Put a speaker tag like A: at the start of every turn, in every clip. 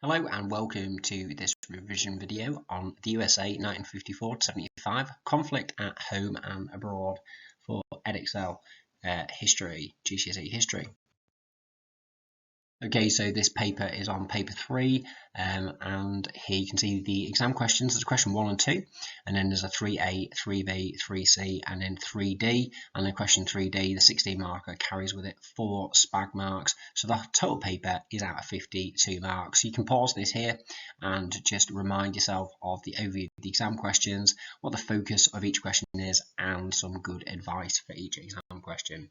A: Hello and welcome to this revision video on the USA 1954-75 conflict at home and abroad for EdExcel history, GCSE history. Okay, so this paper is on paper 3, and here you can see the exam questions. There's question 1 and 2, and then there's a 3A, 3B, 3C, and then 3D. And then question 3D, the 16 marker carries with it 4 spag marks. So the total paper is out of 52 marks. So you can pause this here and just remind yourself of the overview of the exam questions, what the focus of each question is, and some good advice for each exam question.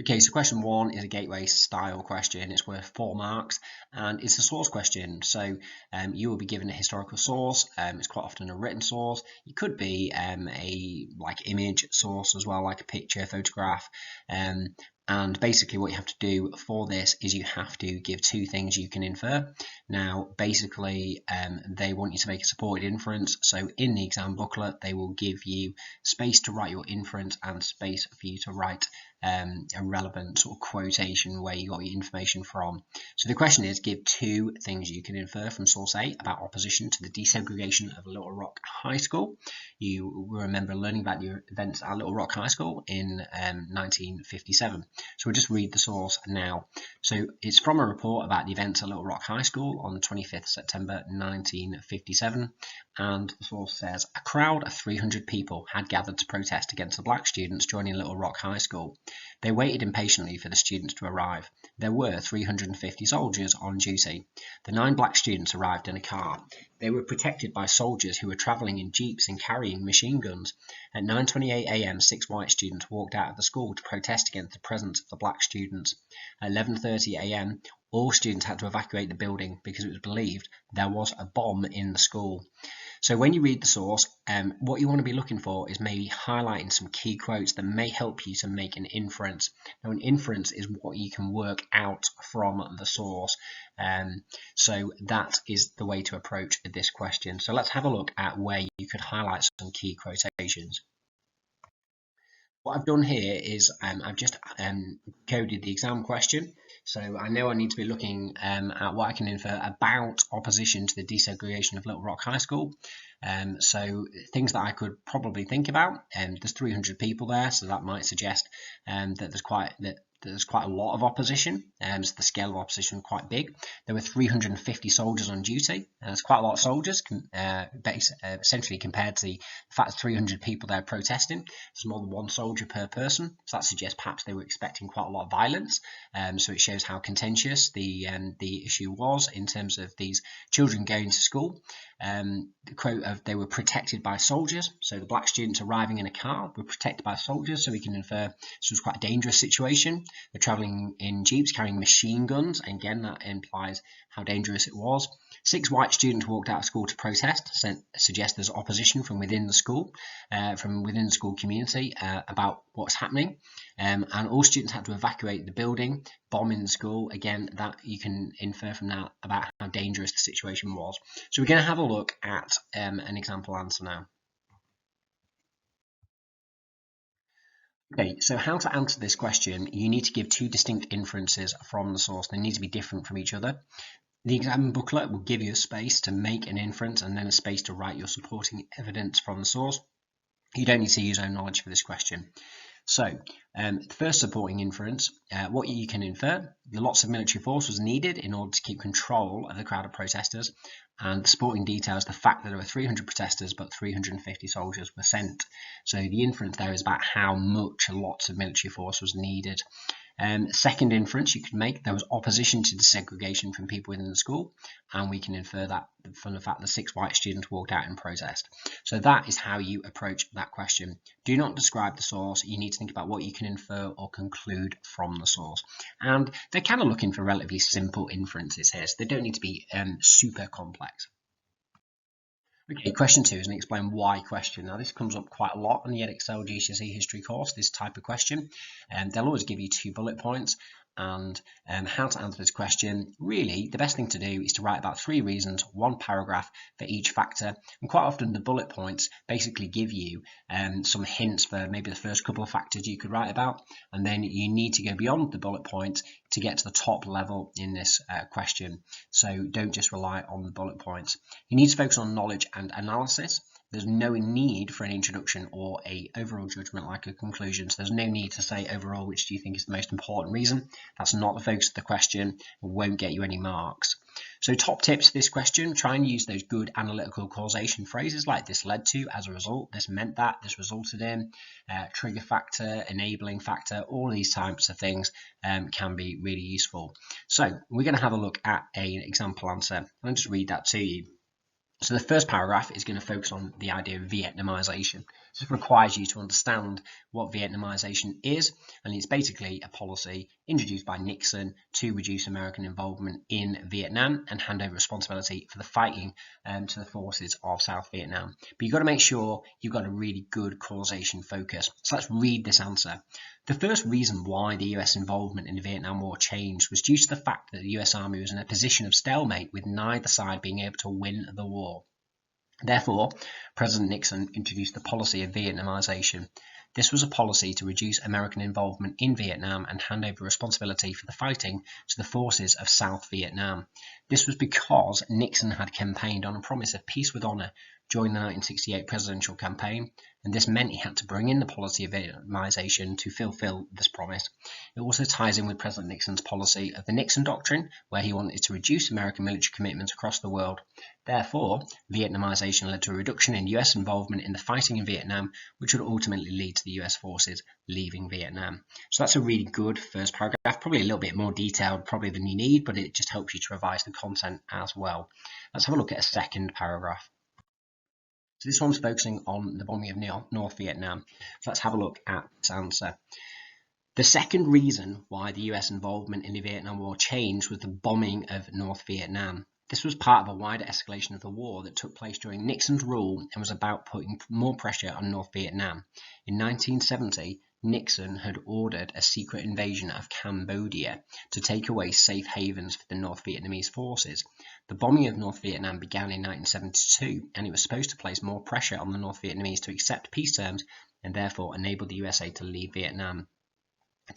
A: Okay, so question 1 is a gateway style question. It's worth 4 marks and it's a source question. So you will be given a historical source. It's quite often a written source. It could be a image source as well, like a picture, photograph. And basically what you have to do for this is you have to give 2 things you can infer. Now, basically, they want you to make a supported inference. So in the exam booklet, they will give you space to write your inference and space for you to write a relevant sort of quotation where you got your information from. So the question is, give 2 things you can infer from source A about opposition to the desegregation of Little Rock High School. You will remember learning about your events at Little Rock High School in 1957. So we'll just read the source now. So it's from a report about the events at Little Rock High School on the 25th September 1957. And the source says, a crowd of 300 people had gathered to protest against the black students joining Little Rock High School. They waited impatiently for the students to arrive. There were 350 soldiers on duty. The 9 black students arrived in a car. They were protected by soldiers who were travelling in jeeps and carrying machine guns. At 9:28 a.m., 6 white students walked out of the school to protest against the presence of the black students. At 11:30 a.m., all students had to evacuate the building because it was believed there was a bomb in the school. So when you read the source, what you want to be looking for is maybe highlighting some key quotes that may help you to make an inference. Now, an inference is what you can work out from the source. So that is the way to approach this question. So let's have a look at where you could highlight some key quotations. What I've done here is I've just coded the exam question. So I know I need to be looking at what I can infer about opposition to the desegregation of Little Rock High School. So things that I could probably think about. There's 300 people there, so that might suggest that there's quite a lot of opposition, so the scale of opposition was quite big. There were 350 soldiers on duty. There's quite a lot of soldiers, essentially compared to the fact that 300 people there protesting. There's more than 1 soldier per person, so that suggests perhaps they were expecting quite a lot of violence. So it shows how contentious the issue was in terms of these children going to school. The quote of they were protected by soldiers, so the black students arriving in a car were protected by soldiers, so we can infer this was quite a dangerous situation. They're travelling in jeeps carrying machine guns. Again, that implies how dangerous it was. 6 white students walked out of school to protest, suggests there's opposition from within the school, community about what's happening. And all students had to evacuate the building, bombing the school. Again, that you can infer from that about how dangerous the situation was. So we're going to have a look at an example answer now. Okay, so how to answer this question, you need to give 2 distinct inferences from the source. They need to be different from each other. The exam booklet will give you a space to make an inference and then a space to write your supporting evidence from the source. You don't need to use own knowledge for this question. So, the first supporting inference, what you can infer, lots of military force was needed in order to keep control of the crowd of protesters, and the supporting details, the fact that there were 300 protesters but 350 soldiers were sent. So the inference there is about how much lots of military force was needed. Second inference you could make, there was opposition to desegregation from people within the school, and we can infer that from the fact that 6 white students walked out in protest. So that is how you approach that question. Do not describe the source. You need to think about what you can infer or conclude from the source. And they're kind of looking for relatively simple inferences here, so they don't need to be super complex. Okay, question 2 is an explain why question. Now this comes up quite a lot on the EdExcel GCSE history course, this type of question. They'll always give you 2 bullet points. and how to answer this question. Really, the best thing to do is to write about 3 reasons, 1 paragraph for each factor, and quite often the bullet points basically give you some hints for maybe the first couple of factors you could write about, and then you need to go beyond the bullet points to get to the top level in this question. So don't just rely on the bullet points. You need to focus on knowledge and analysis. There's no need for an introduction or a overall judgment like a conclusion. So there's no need to say overall, which do you think is the most important reason? That's not the focus of the question. It won't get you any marks. So top tips for this question, try and use those good analytical causation phrases like this led to, as a result, this meant that, this resulted in, trigger factor, enabling factor, all these types of things can be really useful. So we're going to have a look at an example answer. I'll just read that to you. So the first paragraph is going to focus on the idea of Vietnamization. This requires you to understand what Vietnamization is, and it's basically a policy introduced by Nixon to reduce American involvement in Vietnam and hand over responsibility for the fighting to the forces of South Vietnam. But you've got to make sure you've got a really good causation focus. So let's read this answer. The first reason why the US involvement in the Vietnam War changed was due to the fact that the US Army was in a position of stalemate with neither side being able to win the war. Therefore, President Nixon introduced the policy of Vietnamization. This was a policy to reduce American involvement in Vietnam and hand over responsibility for the fighting to the forces of South Vietnam. This was because Nixon had campaigned on a promise of peace with honor during the 1968 presidential campaign, and this meant he had to bring in the policy of Vietnamization to fulfill this promise. It also ties in with President Nixon's policy of the Nixon Doctrine, where he wanted to reduce American military commitments across the world. Therefore, Vietnamization led to a reduction in US involvement in the fighting in Vietnam, which would ultimately lead to the US forces leaving Vietnam. So that's a really good first paragraph, probably a little bit more detailed probably than you need, but it just helps you to revise the content as well. Let's have a look at a second paragraph. So this one's focusing on the bombing of North Vietnam. So let's have a look at this answer. The second reason why the US involvement in the Vietnam War changed was the bombing of North Vietnam. This was part of a wider escalation of the war that took place during Nixon's rule and was about putting more pressure on North Vietnam. In 1970, Nixon had ordered a secret invasion of Cambodia to take away safe havens for the North Vietnamese forces. The bombing of North Vietnam began in 1972, and it was supposed to place more pressure on the North Vietnamese to accept peace terms and therefore enable the USA to leave Vietnam.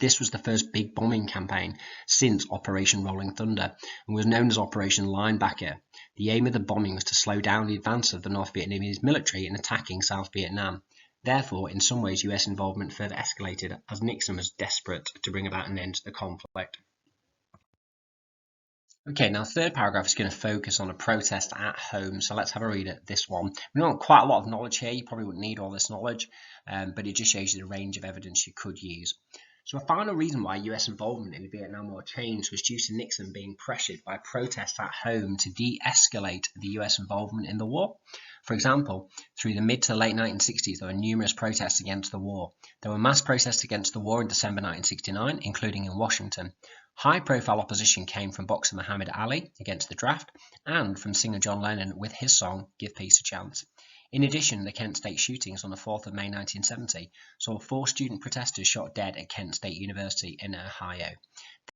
A: This was the first big bombing campaign since Operation Rolling Thunder and was known as Operation Linebacker. The aim of the bombing was to slow down the advance of the North Vietnamese military in attacking South Vietnam. Therefore, in some ways, US involvement further escalated as Nixon was desperate to bring about an end to the conflict. Okay, now the third paragraph is going to focus on a protest at home. So let's have a read at this one. We've got quite a lot of knowledge here. You probably wouldn't need all this knowledge, but it just shows you the range of evidence you could use. So a final reason why US involvement in the Vietnam War changed was due to Nixon being pressured by protests at home to de-escalate the US involvement in the war. For example, through the mid to late 1960s, there were numerous protests against the war. There were mass protests against the war in December 1969, including in Washington. High-profile opposition came from boxer Muhammad Ali against the draft and from singer John Lennon with his song Give Peace a Chance. In addition, the Kent State shootings on the 4th of May 1970 saw 4 student protesters shot dead at Kent State University in Ohio.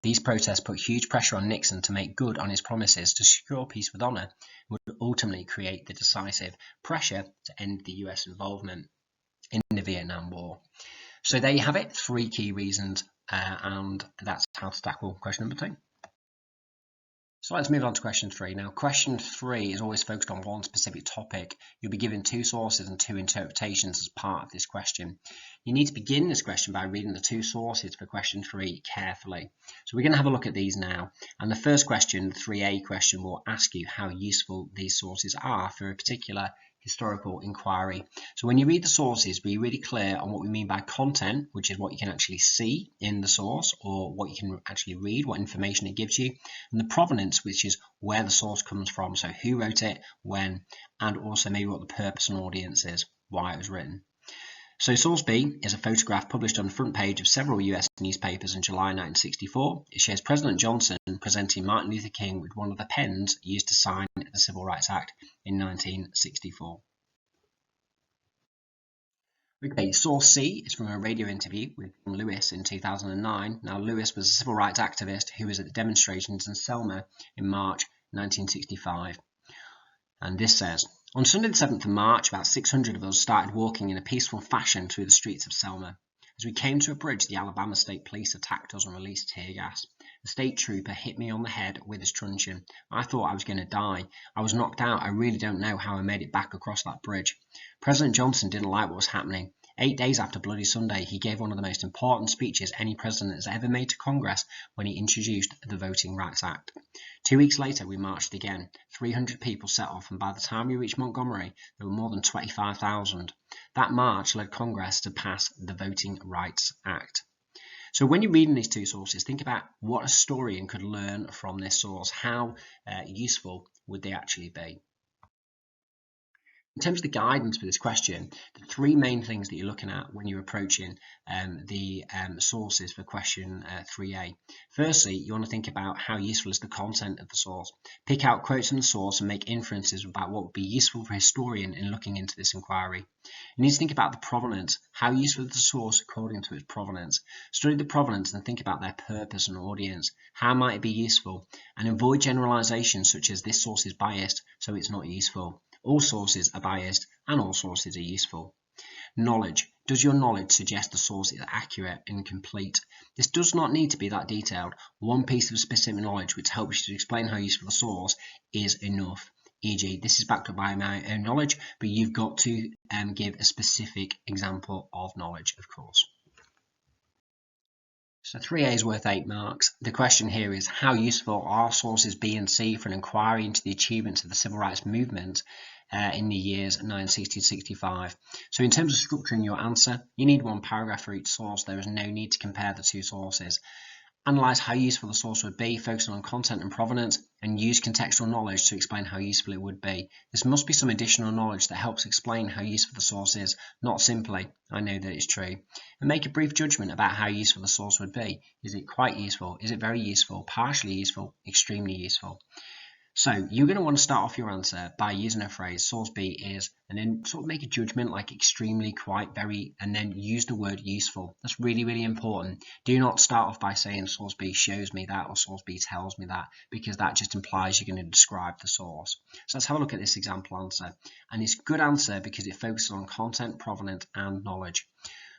A: These protests put huge pressure on Nixon to make good on his promises to secure peace with honor, and would ultimately create the decisive pressure to end the US involvement in the Vietnam War. So there you have it, 3 key reasons, and that's how to tackle question number 2. So let's move on to question 3. Now, question 3 is always focused on one specific topic. You'll be given 2 sources and 2 interpretations as part of this question. You need to begin this question by reading the 2 sources for question 3 carefully. So we're going to have a look at these now. And the first question, the 3A question, will ask you how useful these sources are for a particular historical inquiry. So when you read the sources, be really clear on what we mean by content, which is what you can actually see in the source or what you can actually read, what information it gives you, and the provenance, which is where the source comes from, so who wrote it, when, and also maybe what the purpose and audience is, why it was written. So source B is a photograph published on the front page of several US newspapers in July 1964. It shows President Johnson presenting Martin Luther King with one of the pens used to sign the Civil Rights Act in 1964. Okay, source C is from a radio interview with Lewis in 2009. Now, Lewis was a civil rights activist who was at the demonstrations in Selma in March 1965. And this says, on Sunday the 7th of March, about 600 of us started walking in a peaceful fashion through the streets of Selma. As we came to a bridge, the Alabama State Police attacked us and released tear gas. The state trooper hit me on the head with his truncheon. I thought I was going to die. I was knocked out. I really don't know how I made it back across that bridge. President Johnson didn't like what was happening. 8 days after Bloody Sunday, he gave one of the most important speeches any president has ever made to Congress when he introduced the Voting Rights Act. 2 weeks later, we marched again. 300 people set off, and by the time we reached Montgomery, there were more than 25,000. That march led Congress to pass the Voting Rights Act. So when you're reading these two sources, think about what a historian could learn from this source. How useful would they actually be? In terms of the guidance for this question, the three main things that you're looking at when you're approaching the sources for question 3A. Firstly, you want to think about how useful is the content of the source. Pick out quotes from the source and make inferences about what would be useful for a historian in looking into this inquiry. You need to think about the provenance. How useful is the source according to its provenance? Study the provenance and think about their purpose and audience. How might it be useful? And avoid generalizations such as this source is biased, so it's not useful. All sources are biased and all sources are useful. Knowledge. Does your knowledge suggest the source is accurate and complete? This does not need to be that detailed. One piece of specific knowledge which helps you to explain how useful the source is enough. E.g., this is backed up by my own knowledge, but you've got to give a specific example of knowledge, of course. So 3A is worth 8 marks. The question here is, how useful are sources B and C for an inquiry into the achievements of the civil rights movement in the years 1960 to 65? So in terms of structuring your answer, you need one paragraph for each source. There is no need to compare the two sources. Analyze how useful the source would be, focusing on content and provenance, and use contextual knowledge to explain how useful it would be. This must be some additional knowledge that helps explain how useful the source is, not simply, I know that it's true. And make a brief judgment about how useful the source would be. Is it quite useful? Is it very useful? Partially useful? Extremely useful? So you're going to want to start off your answer by using a phrase, source B is, and then sort of make a judgment like extremely, quite, very, and then use the word useful. That's really, really important. Do not start off by saying source B shows me that or source B tells me that, because that just implies you're going to describe the source. So let's have a look at this example answer. And it's a good answer because it focuses on content, provenance, and knowledge.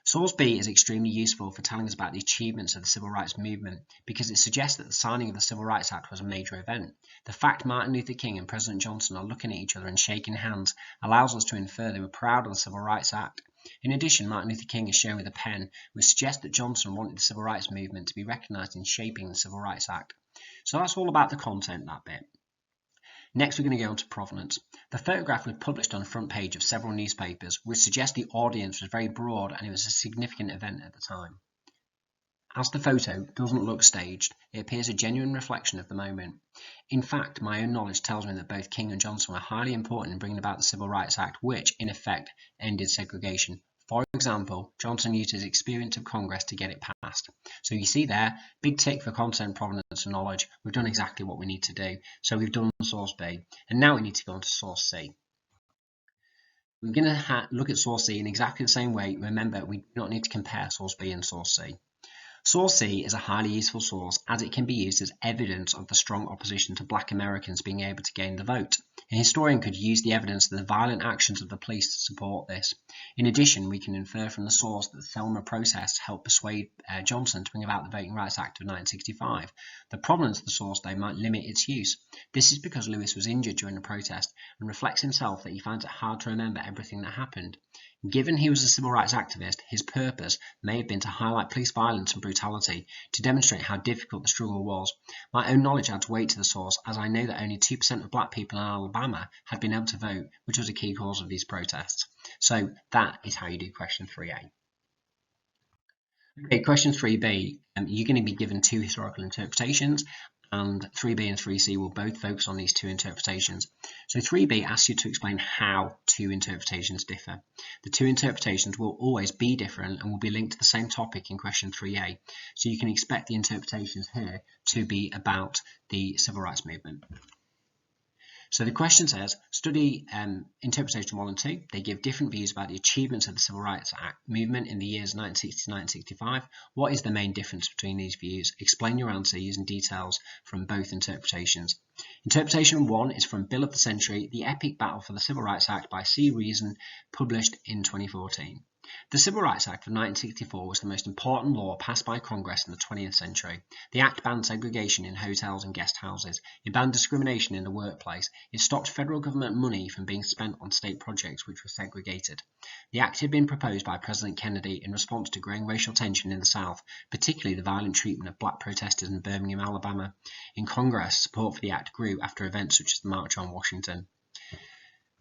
A: Source B is extremely useful for telling us about the achievements of the civil rights movement because it suggests that the signing of the Civil Rights Act was a major event. The fact Martin Luther King and President Johnson are looking at each other and shaking hands allows us to infer they were proud of the Civil Rights Act. In addition, Martin Luther King is shown with a pen, which suggests that Johnson wanted the civil rights movement to be recognised in shaping the Civil Rights Act. So that's all about the content, that bit. Next, we're going to go on to provenance. The photograph was published on the front page of several newspapers, which suggests the audience was very broad and it was a significant event at the time. As the photo doesn't look staged, it appears a genuine reflection of the moment. In fact, my own knowledge tells me that both King and Johnson were highly important in bringing about the Civil Rights Act, which, in effect, ended segregation. For example, Johnson used his experience of Congress to get it passed. So you see there, big tick for content, provenance, and knowledge. We've done exactly what we need to do. So we've done source B, and now we need to go on to source C. We're going to look at source C in exactly the same way. Remember, we do not need to compare source B and source C. Source C is a highly useful source as it can be used as evidence of the strong opposition to Black Americans being able to gain the vote. A historian could use the evidence of the violent actions of the police to support this. In addition, we can infer from the source that the Selma protests helped persuade Johnson to bring about the Voting Rights Act of 1965. The provenance of the source, though, might limit its use. This is because Lewis was injured during the protest and reflects himself that he finds it hard to remember everything that happened. Given he was a civil rights activist, his purpose may have been to highlight police violence and brutality, to demonstrate how difficult the struggle was. My own knowledge adds weight to the source, as I know that only 2% of black people in Alabama had been able to vote, which was a key cause of these protests. So that is how you do question 3A. Okay, question 3B, you're going to be given two historical interpretations, and 3B and 3C will both focus on these two interpretations. So 3B asks you to explain how two interpretations differ. The two interpretations will always be different and will be linked to the same topic in question 3A. So you can expect the interpretations here to be about the civil rights movement. So the question says, study interpretation 1 and 2. They give different views about the achievements of the Civil Rights Act movement in the years 1960 to 1965. What is the main difference between these views? Explain your answer using details from both interpretations. Interpretation 1 is from Bill of the Century, The Epic Battle for the Civil Rights Act by C. Reason, published in 2014. The Civil Rights Act of 1964 was the most important law passed by Congress in the 20th century. The Act banned segregation in hotels and guest houses. It banned discrimination in the workplace. It stopped federal government money from being spent on state projects which were segregated. The Act had been proposed by President Kennedy in response to growing racial tension in the South, particularly the violent treatment of black protesters in Birmingham, Alabama. In Congress, support for the Act grew after events such as the March on Washington.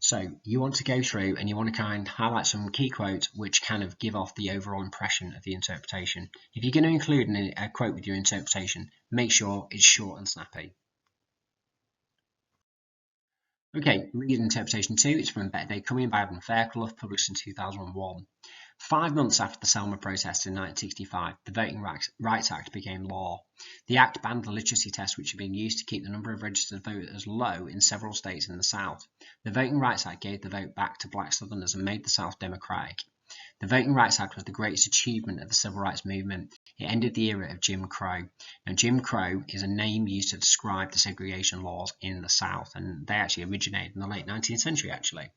A: So you want to go through and you want to kind of highlight some key quotes which kind of give off the overall impression of the interpretation. If you're going to include a quote with your interpretation, make sure it's short and snappy. Okay, read interpretation 2. It's from They Come In by Adam Fairclough, published in 2001. 5 months after the Selma protests in 1965, the Voting Rights Act became law. The Act banned the literacy test which had been used to keep the number of registered voters low in several states in the South. The Voting Rights Act gave the vote back to black Southerners and made the South democratic. The Voting Rights Act was the greatest achievement of the Civil Rights Movement. It ended the era of Jim Crow. Now, Jim Crow is a name used to describe the segregation laws in the South, and they actually originated in the late 19th century, actually.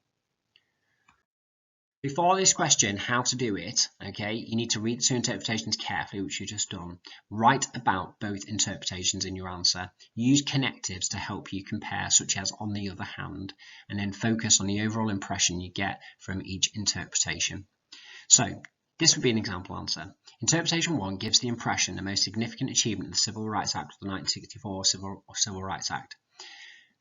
A: Before this question, how to do it, okay, you need to read the two interpretations carefully, which you've just done. Write about both interpretations in your answer. Use connectives to help you compare, such as on the other hand, and then focus on the overall impression you get from each interpretation. So, this would be an example answer. Interpretation 1 gives the impression the most significant achievement of the Civil Rights Act was the 1964 Civil Rights Act.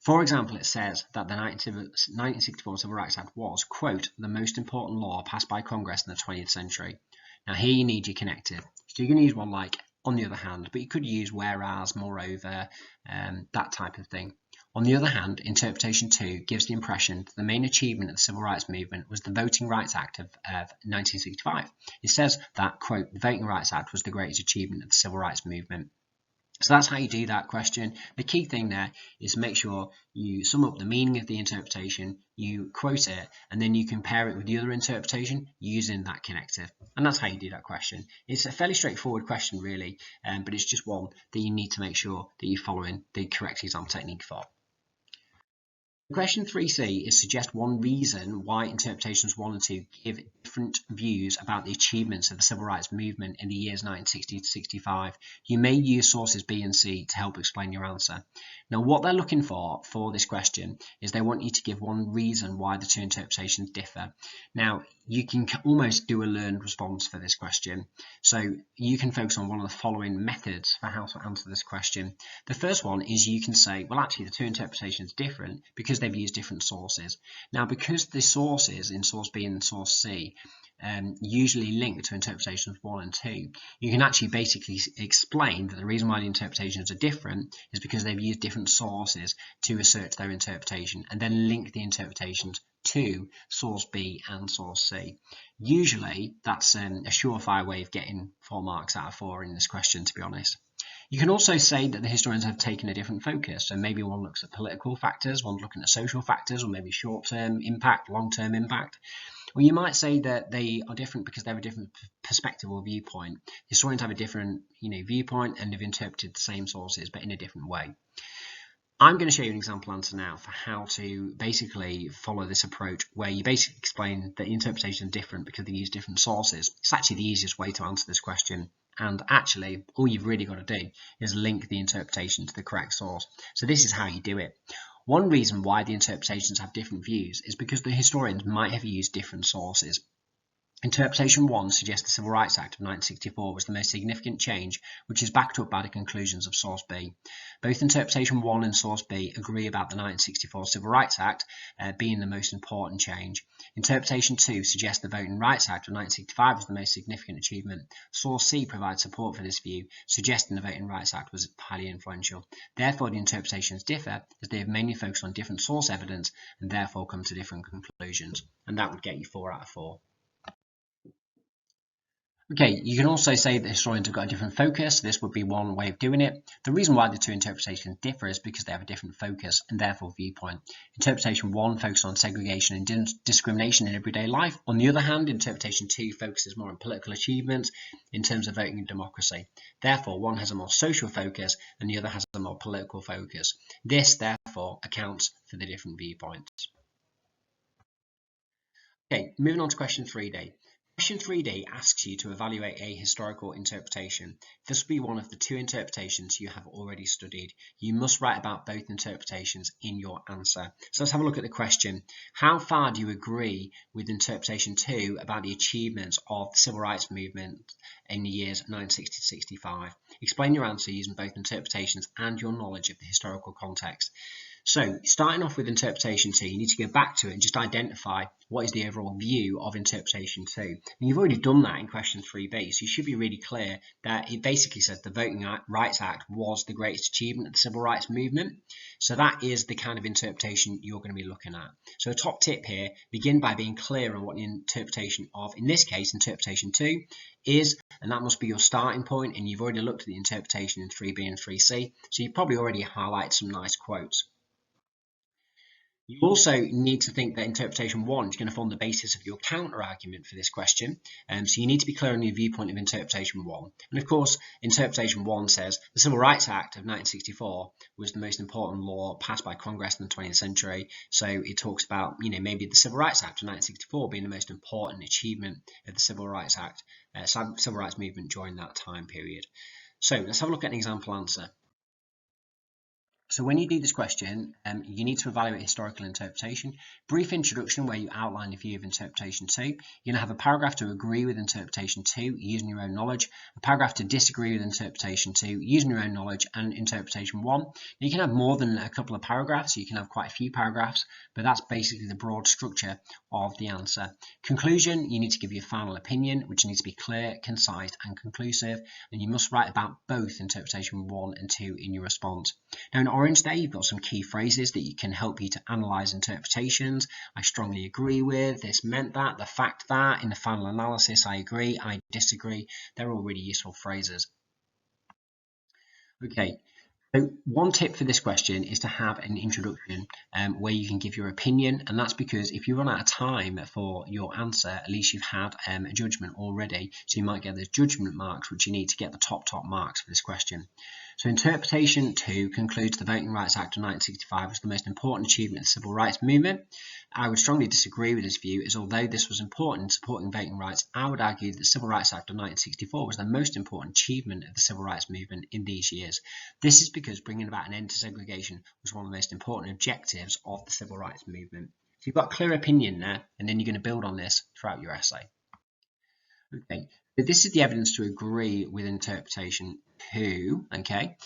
A: For example, it says that the 1964 Civil Rights Act was, quote, the most important law passed by Congress in the 20th century. Now here you need your connective. So you're going to use one like on the other hand, but you could use whereas, moreover, that type of thing. On the other hand, interpretation 2 gives the impression that the main achievement of the Civil Rights Movement was the Voting Rights Act of 1965. It says that, quote, the Voting Rights Act was the greatest achievement of the Civil Rights Movement. So that's how you do that question. The key thing there is make sure you sum up the meaning of the interpretation, you quote it, and then you compare it with the other interpretation using that connective. And that's how you do that question. It's a fairly straightforward question, really, but it's just one that you need to make sure that you're following the correct exam technique for. Question 3C is suggest one reason why interpretations 1 and 2 give different views about the achievements of the Civil Rights Movement in the years 1960 to 65. You may use sources B and C to help explain your answer. Now, what they're looking for this question is they want you to give one reason why the two interpretations differ. Now, you can almost do a learned response for this question. So you can focus on one of the following methods for how to answer this question. The first one is you can say, well, actually, the two interpretations are different because they've used different sources. Now, because the sources in source B and source C usually link to interpretations 1 and 2, you can actually basically explain that the reason why the interpretations are different is because they've used different sources to research their interpretation and then link the interpretations to source B and source C. Usually, that's a surefire way of getting 4 marks out of 4 in this question, to be honest. You can also say that the historians have taken a different focus. So maybe one looks at political factors, one's looking at social factors, or maybe short-term impact, long-term impact. Or you might say that they are different because they have a different perspective or viewpoint. Historians have a different viewpoint and have interpreted the same sources, but in a different way. I'm going to show you an example answer now for how to basically follow this approach where you basically explain that the interpretations are different because they use different sources. It's actually the easiest way to answer this question. And actually, all you've really got to do is link the interpretation to the correct source. So this is how you do it. One reason why the interpretations have different views is because the historians might have used different sources. Interpretation 1 suggests the Civil Rights Act of 1964 was the most significant change, which is backed up by the conclusions of Source B. Both Interpretation 1 and Source B agree about the 1964 Civil Rights Act being the most important change. Interpretation 2 suggests the Voting Rights Act of 1965 was the most significant achievement. Source C provides support for this view, suggesting the Voting Rights Act was highly influential. Therefore, the interpretations differ as they have mainly focused on different source evidence and therefore come to different conclusions. And that would get you 4 out of 4. Okay, you can also say that historians have got a different focus. This would be one way of doing it. The reason why the two interpretations differ is because they have a different focus and therefore viewpoint. Interpretation 1 focuses on segregation and discrimination in everyday life. On the other hand, interpretation 2 focuses more on political achievements in terms of voting and democracy. Therefore, one has a more social focus and the other has a more political focus. This, therefore, accounts for the different viewpoints. Okay, moving on to question 3D. Question 3D asks you to evaluate a historical interpretation. This will be one of the two interpretations you have already studied. You must write about both interpretations in your answer. So let's have a look at the question. How far do you agree with interpretation 2 about the achievements of the civil rights movement in the years 1960 to 65? Explain your answer using both interpretations and your knowledge of the historical context. So starting off with interpretation 2, you need to go back to it and just identify what is the overall view of interpretation 2. And you've already done that in question 3b, so you should be really clear that it basically says the Voting Rights Act was the greatest achievement of the civil rights movement. So that is the kind of interpretation you're going to be looking at. So a top tip here, begin by being clear on what the interpretation of, in this case, interpretation 2 is, and that must be your starting point, and you've already looked at the interpretation in 3b and 3c, so you've probably already highlighted some nice quotes. You also need to think that interpretation 1 is going to form the basis of your counter-argument for this question. So you need to be clear on the viewpoint of interpretation 1. And of course, interpretation 1 says the Civil Rights Act of 1964 was the most important law passed by Congress in the 20th century. So it talks about, maybe the Civil Rights Act of 1964 being the most important achievement of the Civil Rights Act, civil rights movement during that time period. So let's have a look at an example answer. So when you do this question, you need to evaluate historical interpretation. Brief introduction where you outline the view of interpretation 2. You're going to have a paragraph to agree with interpretation 2 using your own knowledge, a paragraph to disagree with interpretation 2 using your own knowledge and interpretation 1. Now, you can have more than a couple of paragraphs, so you can have quite a few paragraphs, but that's basically the broad structure of the answer. Conclusion, you need to give your final opinion, which needs to be clear, concise and conclusive, and you must write about both interpretation 1 and 2 in your response. Now in orange there, you've got some key phrases that can help you to analyse interpretations. I strongly agree with, this meant that, the fact that, in the final analysis I agree, I disagree. They're all really useful phrases. Okay, so one tip for this question is to have an introduction where you can give your opinion, and that's because if you run out of time for your answer, at least you've had a judgment already, so you might get those judgment marks which you need to get the top marks for this question. So interpretation 2 concludes the Voting Rights Act of 1965 was the most important achievement of the civil rights movement. I would strongly disagree with this view, as although this was important in supporting voting rights, I would argue that the Civil Rights Act of 1964 was the most important achievement of the civil rights movement in these years. This is because bringing about an end to segregation was one of the most important objectives of the civil rights movement. So you've got a clear opinion there, and then you're going to build on this throughout your essay. Okay, so this is the evidence to agree with interpretation 2. Okay,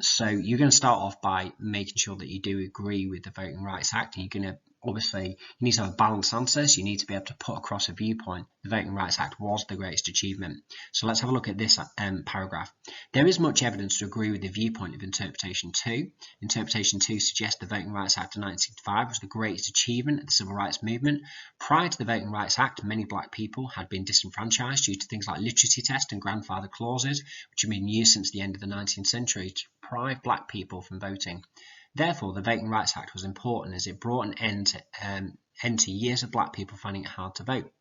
A: so you're going to start off by making sure that you do agree with the Voting Rights Act, and you're going to obviously you need to have a balanced answer, so you need to be able to put across a viewpoint. The Voting Rights Act was the greatest achievement. So let's have a look at this paragraph. There is much evidence to agree with the viewpoint of interpretation 2. Interpretation 2 suggests the Voting Rights Act of 1965 was the greatest achievement of the civil rights movement. Prior to the Voting Rights Act, many black people had been disenfranchised due to things like literacy test and grandfather clauses, which have been used since the end of the 19th century to deprive black people from voting. Therefore, the Voting Rights Act was important as it brought an end to years of black people finding it hard to vote.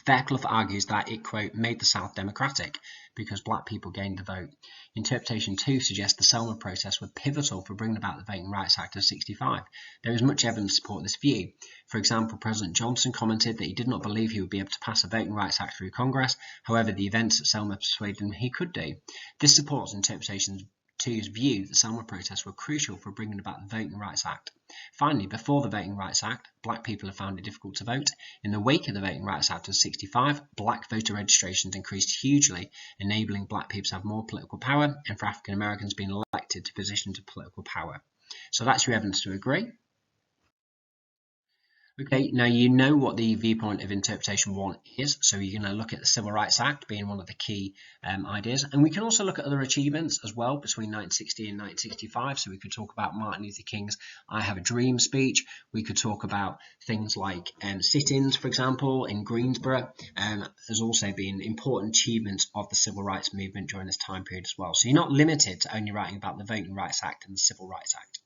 A: Fairclough argues that it, quote, made the South democratic because black people gained the vote. Interpretation 2 suggests the Selma protests were pivotal for bringing about the Voting Rights Act of 65. There is much evidence to support this view. For example, President Johnson commented that he did not believe he would be able to pass a Voting Rights Act through Congress. However, the events at Selma persuaded him he could do. This supports interpretation 2's view that Selma protests were crucial for bringing about the Voting Rights Act. Finally, before the Voting Rights Act, black people have found it difficult to vote. In the wake of the Voting Rights Act of 65, black voter registrations increased hugely, enabling black people to have more political power and for African Americans being elected to positions of political power. So that's your evidence to agree. Okay, now you know what the viewpoint of interpretation 1 is, so you're going to look at the Civil Rights Act being one of the key ideas, and we can also look at other achievements as well between 1960 and 1965. So we could talk about Martin Luther King's "I Have a Dream" speech. We could talk about things like sit-ins, for example, in Greensboro. There's also been important achievements of the civil rights movement during this time period as well. So you're not limited to only writing about the Voting Rights Act and the Civil Rights Act.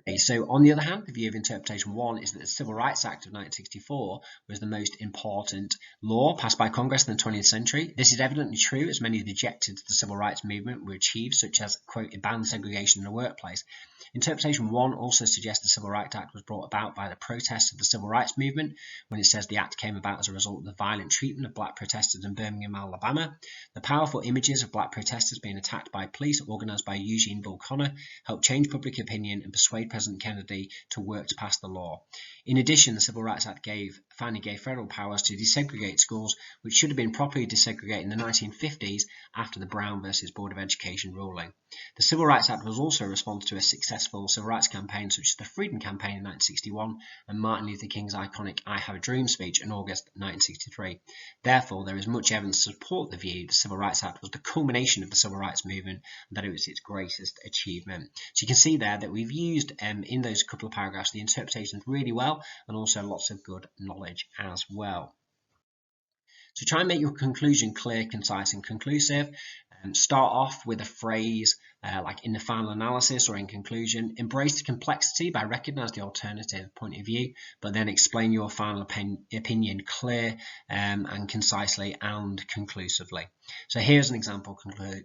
A: Okay, so on the other hand, the view of interpretation 1 is that the Civil Rights Act of 1964 was the most important law passed by Congress in the 20th century. This is evidently true, as many of the objectives of the civil rights movement were achieved, such as, quote, it banned segregation in the workplace. Interpretation 1 also suggests the Civil Rights Act was brought about by the protests of the civil rights movement, when it says the act came about as a result of the violent treatment of black protesters in Birmingham, Alabama. The powerful images of black protesters being attacked by police, organized by Eugene Bull Connor, helped change public opinion and persuade President Kennedy to work to pass the law. In addition, the Civil Rights Act finally gave federal powers to desegregate schools, which should have been properly desegregated in the 1950s after the Brown versus Board of Education ruling. The Civil Rights Act was also a response to a successful civil rights campaign such as the Freedom Campaign in 1961 and Martin Luther King's iconic "I Have a Dream" speech in August 1963. Therefore, there is much evidence to support the view the Civil Rights Act was the culmination of the civil rights movement and that it was its greatest achievement. So you can see there that we've used in those couple of paragraphs the interpretations really well, and also lots of good knowledge as well. So try and make your conclusion clear, concise, and conclusive. Start off with a phrase like "in the final analysis" or "in conclusion." Embrace the complexity by recognizing the alternative point of view, but then explain your final opinion clear and concisely and conclusively. So here's an example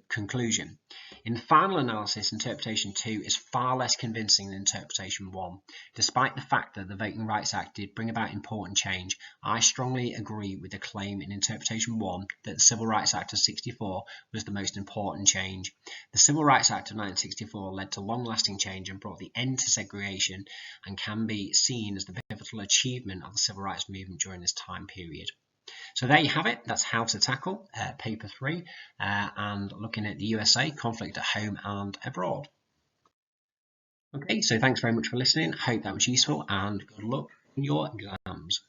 A: conclusion. In final analysis, interpretation 2 is far less convincing than interpretation 1. Despite the fact that the Voting Rights Act did bring about important change, I strongly agree with the claim in interpretation 1 that the Civil Rights Act of 64 was the most important change. The Civil Rights Act of 1964 led to long-lasting change and brought the end to segregation, and can be seen as the pivotal achievement of the civil rights movement during this time period. So there you have it. That's how to tackle paper 3 and looking at the USA, conflict at home and abroad. Okay, so thanks very much for listening. I hope that was useful, and good luck in your exams.